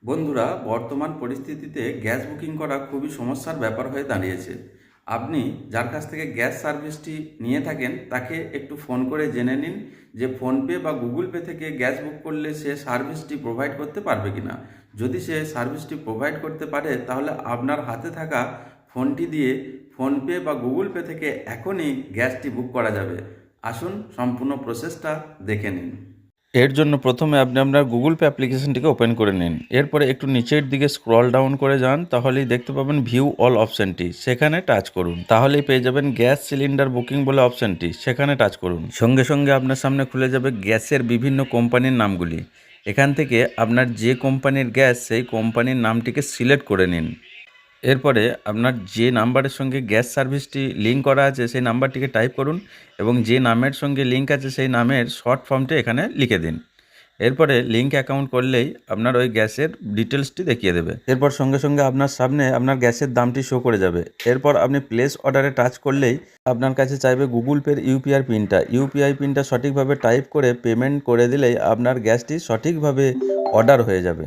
বন্ধুরা, বর্তমান পরিস্থিতিতে গ্যাস বুকিং করা খুবই সমস্যার ব্যাপার হয়ে দাঁড়িয়েছে। আপনি যার কাছ থেকে গ্যাস সার্ভিসটি নিয়ে থাকেন তাকে একটু ফোন করে জেনে নিন যে ফোনপে বা গুগল পে থেকে গ্যাস বুক করলে সে সার্ভিসটি প্রোভাইড করতে পারবে কিনা। যদি সে সার্ভিসটি প্রোভাইড করতে পারে তাহলে আপনার হাতে থাকা ফোনটি দিয়ে ফোনপে বা গুগল পে থেকে এখনই গ্যাসটি বুক করা যাবে। আসুন সম্পূর্ণ প্রসেসটা দেখে নিন। এর জন্য প্রথমে আপনি আপনার গুগল পে অ্যাপ্লিকেশনটিকে ওপেন করে নিন। এরপরে একটু নিচের দিকে স্ক্রল ডাউন করে যান, তাহলেই দেখতে পাবেন ভিউ অল অপশানটি, সেখানে টাচ করুন। তাহলেই পেয়ে যাবেন গ্যাস সিলিন্ডার বুকিং বলে অপশানটি, সেখানে টাচ করুন। সঙ্গে সঙ্গে আপনার সামনে খুলে যাবে গ্যাসের বিভিন্ন কোম্পানির নামগুলি। এখান থেকে আপনার যে কোম্পানির গ্যাস সেই কোম্পানির নামটিকে সিলেক্ট করে নিন। এরপরে আপনার যে নাম্বারের সঙ্গে গ্যাস সার্ভিসটি লিঙ্ক করা আছে সেই নাম্বারটিকে টাইপ করুন এবং যে নামের সঙ্গে লিঙ্ক আছে সেই নামের শর্ট ফর্মটি এখানে লিখে দিন। এরপরে লিঙ্ক অ্যাকাউন্ট করলেই আপনার ওই গ্যাসের ডিটেলসটি দেখিয়ে দেবে। এরপর সঙ্গে সঙ্গে আপনার সামনে আপনার গ্যাসের দামটি শো করে যাবে। এরপর আপনি প্লেস অর্ডারে টাচ করলেই আপনার কাছে চাইবে গুগল পের ইউপিআই পিনটা। ইউপিআই পিনটা সঠিকভাবে টাইপ করে পেমেন্ট করে দিলেই আপনার গ্যাসটি সঠিকভাবে অর্ডার হয়ে যাবে।